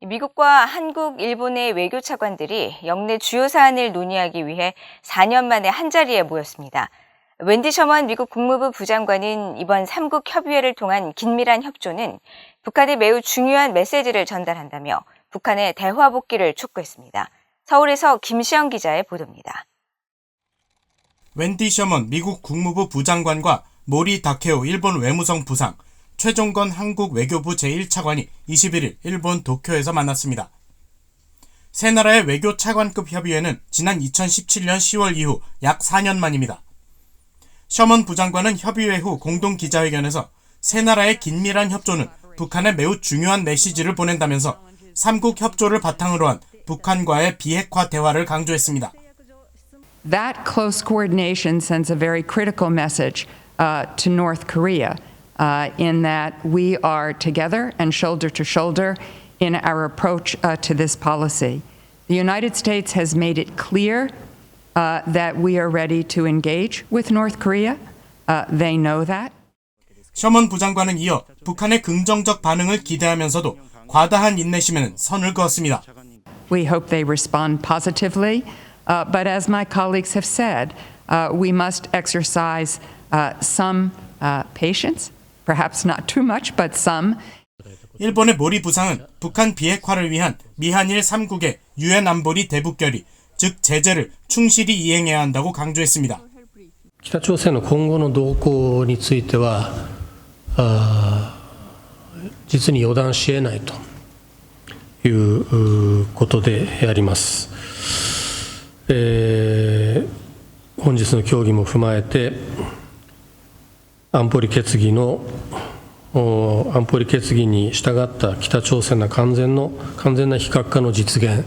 미국과 한국, 일본의 외교 차관들이 영내 주요 사안을 논의하기 위해 4년 만에 한자리에 모였습니다. 웬디 셔먼 미국 국무부 부장관은 이번 3국 협의회를 통한 긴밀한 협조는 북한에 매우 중요한 메시지를 전달한다며 북한의 대화 복귀를 촉구했습니다. 서울에서 김시영 기자의 보도입니다. 웬디 셔먼 미국 국무부 부장관과 모리 다케오 일본 외무성 부상, 최종건 한국 외교부 제1차관이 21일 일본 도쿄에서 만났습니다. 세 나라의 외교 차관급 협의회는 지난 2017년 10월 이후 약 4년 만입니다. 셔먼 부장관은 협의회 후 공동 기자회견에서 세 나라의 긴밀한 협조는 북한에 매우 중요한 메시지를 보낸다면서 3국 협조를 바탕으로 한 북한과의 비핵화 대화를 강조했습니다. That close coordination sends a very critical message to North Korea in that we are together and shoulder to shoulder in our approach to this policy. The United States has made it clear that we are ready to engage with North Korea. They know that. 셔먼 부장관은 이어 북한의 긍정적 반응을 기대하면서도 과다한 인내심에는 선을 그었습니다. We hope they respond positively, but as my colleagues have said, we must exercise some patience, perhaps not too much, but some. 일본의 모리 부상은 북한 비핵화를 위한 미한일 3국의 유엔 안보리 대북결의, 즉 제재를 충실히 이행해야 한다고 강조했습니다. 北朝鮮の今後の動向については実に予断し得ないということであります。本日の協議も踏まえて安保理決議に従った北朝鮮の完全な非核化の実現、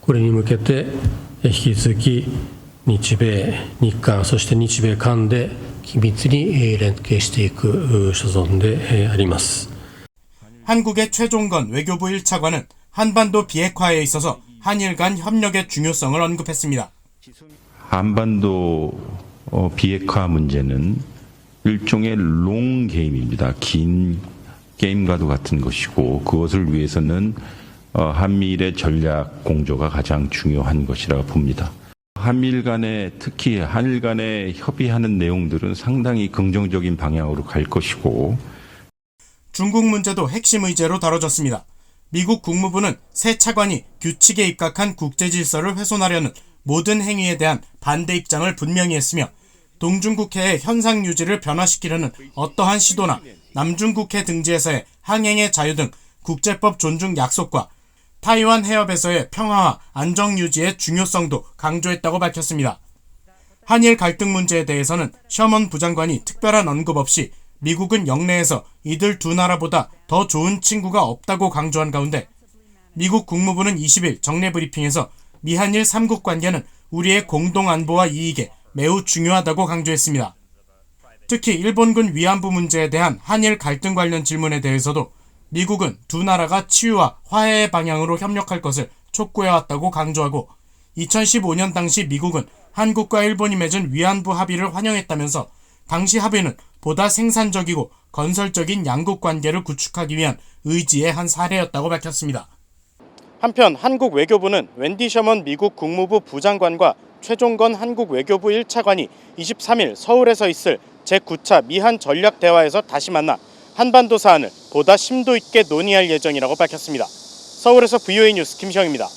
これに向けて引き続き日米、日韓、そして日米韓で緊密に連携していく所存であります。 한국의 최종건 외교부 1차관은 한반도 비핵화에 있어서 한일 간 협력의 중요성을 언급했습니다. 한반도 비핵화 문제는 일종의 롱 게임입니다. 긴 게임과도 같은 것이고 그것을 위해서는 한미일의 전략 공조가 가장 중요한 것이라고 봅니다. 한미일 간에 특히 한일 간에 협의하는 내용들은 상당히 긍정적인 방향으로 갈 것이고 중국 문제도 핵심 의제로 다뤄졌습니다. 미국 국무부는 새 차관이 규칙에 입각한 국제 질서를 훼손하려는 모든 행위에 대한 반대 입장을 분명히 했으며 동중국해의 현상 유지를 변화시키려는 어떠한 시도나 남중국해 등지에서의 항행의 자유 등 국제법 존중 약속과 타이완 해협에서의 평화와 안정 유지의 중요성도 강조했다고 밝혔습니다. 한일 갈등 문제에 대해서는 셔먼 부장관이 특별한 언급 없이 미국은 영내에서 이들 두 나라보다 더 좋은 친구가 없다고 강조한 가운데 미국 국무부는 20일 정례 브리핑에서 미한일 3국 관계는 우리의 공동 안보와 이익에 매우 중요하다고 강조했습니다. 특히 일본군 위안부 문제에 대한 한일 갈등 관련 질문에 대해서도 미국은 두 나라가 치유와 화해의 방향으로 협력할 것을 촉구해왔다고 강조하고 2015년 당시 미국은 한국과 일본이 맺은 위안부 합의를 환영했다면서 당시 합의는 보다 생산적이고 건설적인 양국 관계를 구축하기 위한 의지의 한 사례였다고 밝혔습니다. 한편 한국 외교부는 웬디 셔먼 미국 국무부 부장관과 최종건 한국 외교부 1차관이 23일 서울에서 있을 제9차 미한 전략 대화에서 다시 만나 한반도 사안을 보다 심도 있게 논의할 예정이라고 밝혔습니다. 서울에서 VOA 뉴스 김시영입니다.